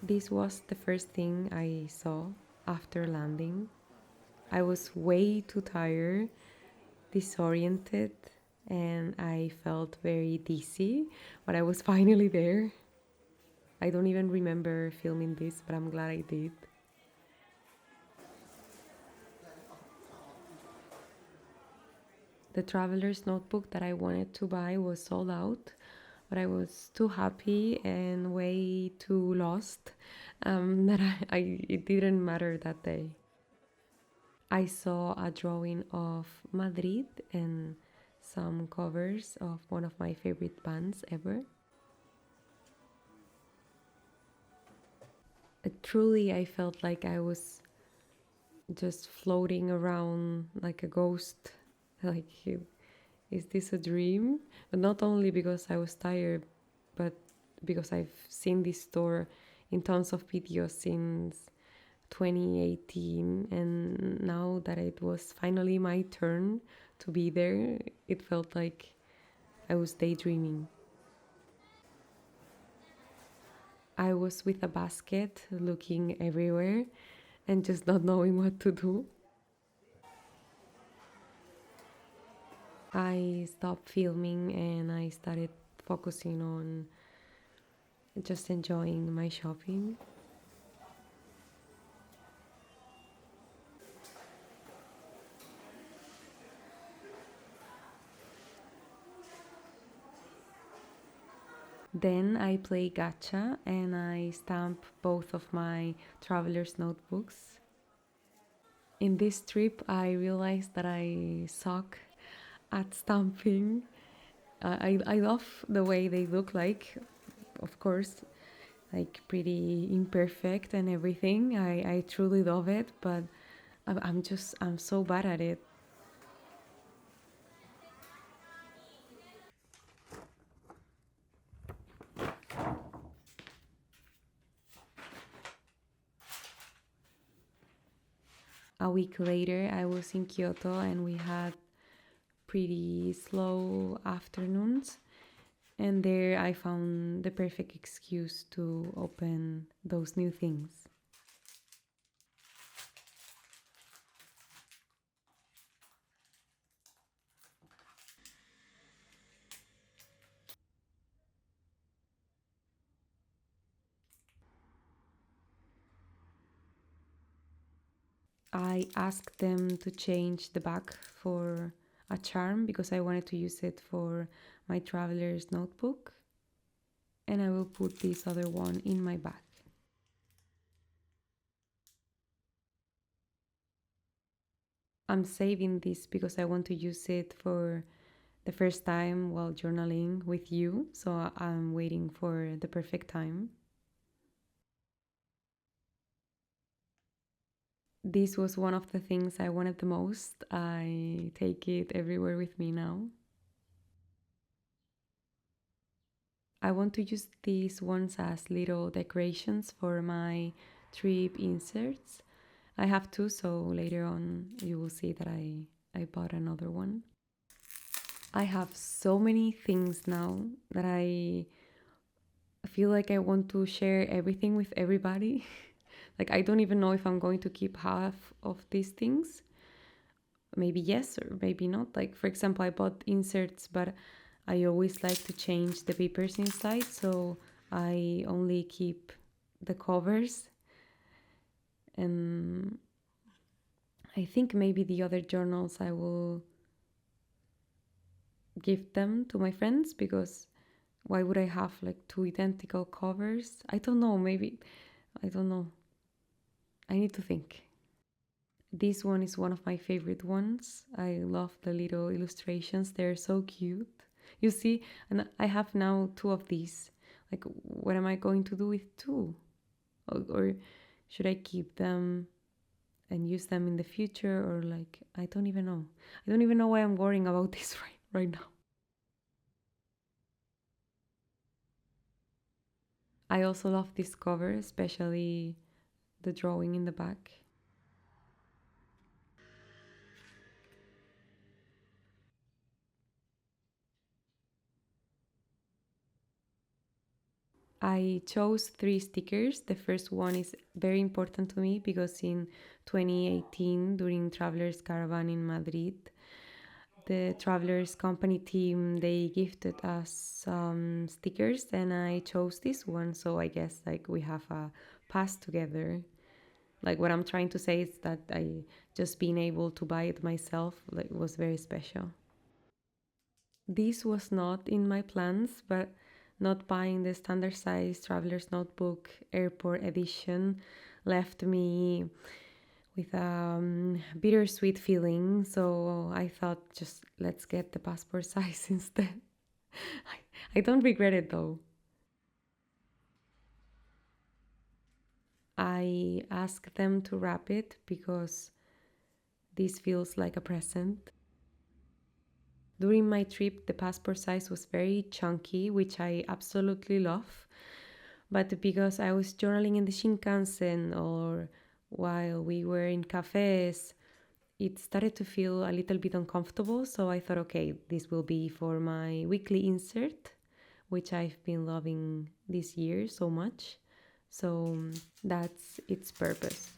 This was the first thing I saw after landing. I was way too tired, disoriented, and I felt very dizzy, but I was finally there. I don't even remember filming this, but I'm glad I did. The traveler's notebook that I wanted to buy was sold out, but I was too happy and way too lost that it didn't matter that day. I saw a drawing of Madrid and some covers of one of my favorite bands ever. Truly, I felt like I was just floating around like a ghost. Like, is this a dream? But not only because I was tired, but because I've seen this store in tons of videos since 2018, and now that it was finally my turn to be there, it felt like I was daydreaming. I was with a basket looking everywhere and just not knowing what to do. I stopped filming and I started focusing on just enjoying my shopping. Then I play gacha and I stamp both of my traveler's notebooks. In this trip, I realized that I suck at stamping. I love the way they look like, of course, like pretty imperfect and everything. I truly love it, but I'm so bad at it. A week later, I was in Kyoto and we had pretty slow afternoons. And there I found the perfect excuse to open those new things. I asked them to change the back for a charm because I wanted to use it for my traveler's notebook. And I will put this other one in my bag. I'm saving this because I want to use it for the first time while journaling with you. So I'm waiting for the perfect time. This was one of the things I wanted the most. I take it everywhere with me now. I want to use these ones as little decorations for my trip inserts. I have two, so later on you will see that I bought another one. I have so many things now that I feel like I want to share everything with everybody. Like, I don't even know if I'm going to keep half of these things. Maybe yes or maybe not. Like, for example, I bought inserts, but I always like to change the papers inside, so I only keep the covers. And I think maybe the other journals I will give them to my friends because why would I have like two identical covers? I don't know, maybe I don't know. I need to think. This one is one of my favorite ones. I love the little illustrations, they're so cute. You see, and I have now two of these. Like, what am I going to do with two? Or should I keep them and use them in the future? Or, like, I don't even know. I don't even know why I'm worrying about this right now. I also love this cover, especially the drawing in the back. I chose three stickers. The first one is very important to me because in 2018, during Travelers Caravan in Madrid, the Travelers company team they gifted us some stickers, and I chose this one. So I guess like we have a past together. Like what I'm trying to say is that I just being able to buy it myself like was very special. This was not in my plans, but not buying the standard size traveler's notebook airport edition left me with a bittersweet feeling. So I thought, just let's get the passport size instead. I don't regret it though. I asked them to wrap it because this feels like a present. During my trip, the passport size was very chunky, which I absolutely love. But because I was journaling in the Shinkansen or while we were in cafes, it started to feel a little bit uncomfortable. So I thought, okay, this will be for my weekly insert, which I've been loving this year so much. So that's its purpose.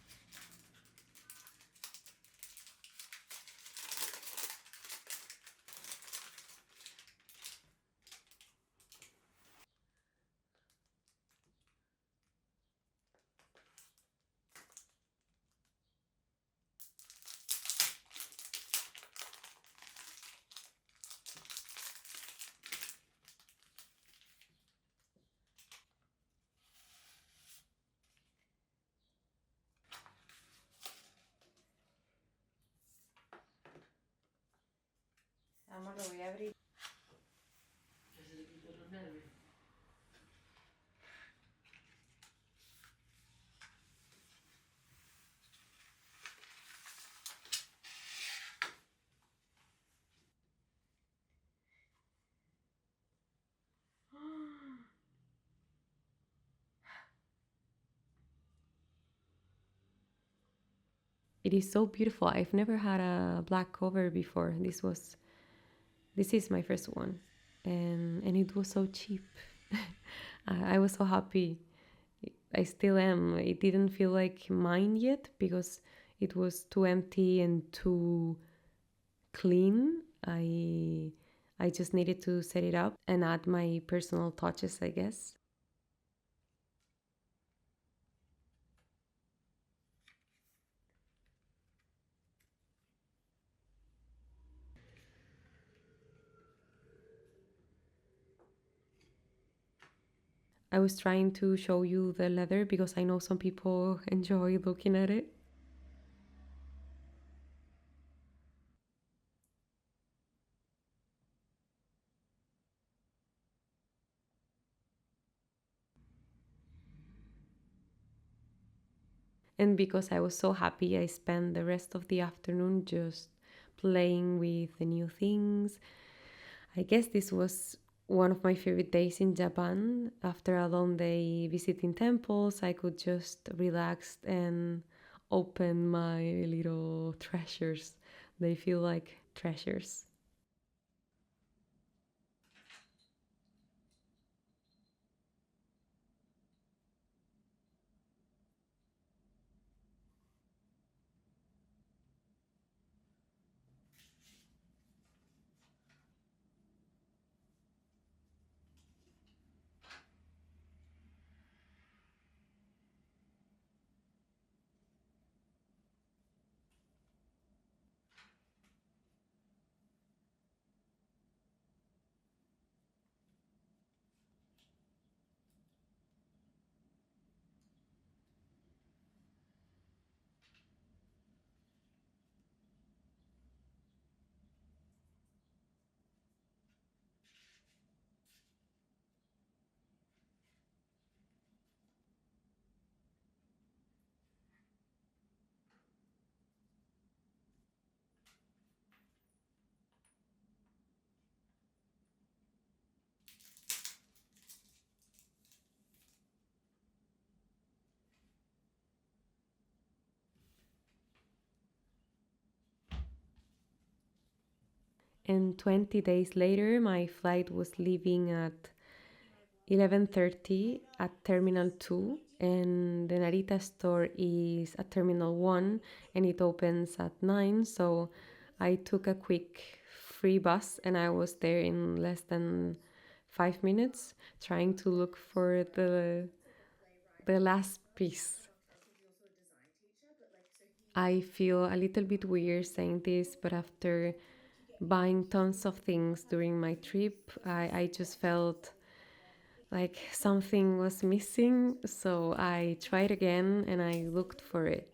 It is so beautiful. I've never had a black cover before. This is my first one, and it was so cheap. I was so happy. I still am. It didn't feel like mine yet because it was too empty and too clean. I just needed to set it up and add my personal touches, I guess. I was trying to show you the leather because I know some people enjoy looking at it. And because I was so happy, I spent the rest of the afternoon just playing with the new things. I guess this was one of my favorite days in Japan. After a long day visiting temples, I could just relax and open my little treasures. They feel like treasures. And 20 days later, my flight was leaving at 11:30 at Terminal 2, and the Narita store is at Terminal 1, and it opens at 9. So I took a quick free bus and I was there in less than 5 minutes trying to look for the last piece. I feel a little bit weird saying this, but after buying tons of things during my trip, I just felt like something was missing. So I tried again and I looked for it.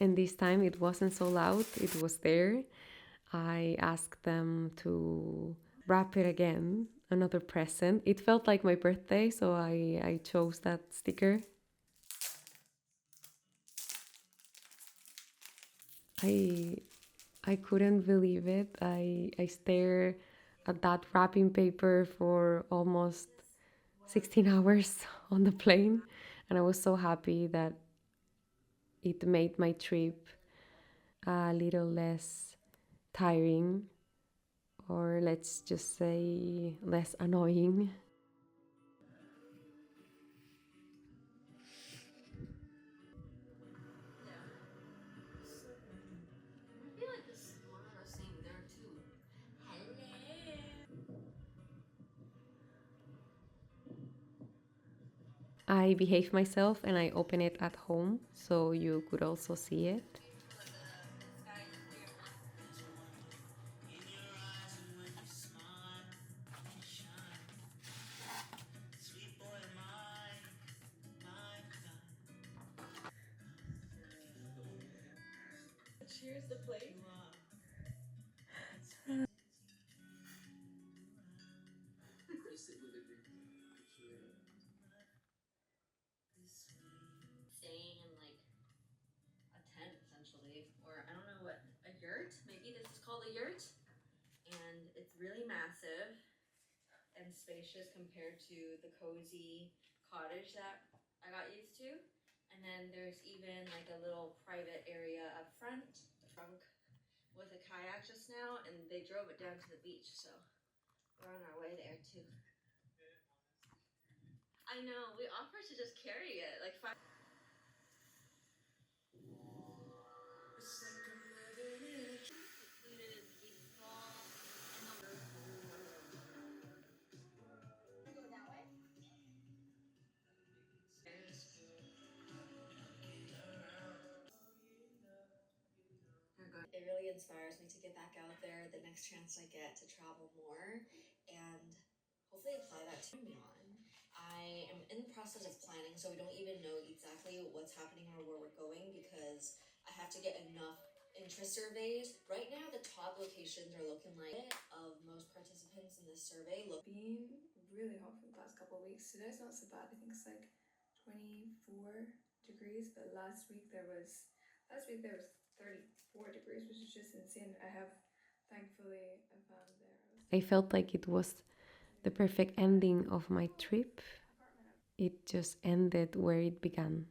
And this time it wasn't so loud, it was there. I asked them to wrap it again, another present. It felt like my birthday, so I chose that sticker. I I couldn't believe it. I stared at that wrapping paper for almost 16 hours on the plane, and I was so happy that it made my trip a little less tiring, or let's just say less annoying. I behaved myself and I opened it at home so you could also see it. Been really hot for the past couple of weeks. Today's not so bad. I think it's like 24 degrees, but last week there was 34 degrees, which is just insane. Thankfully I found there. I was I staying felt like it was the perfect ending of my trip. It just ended where it began.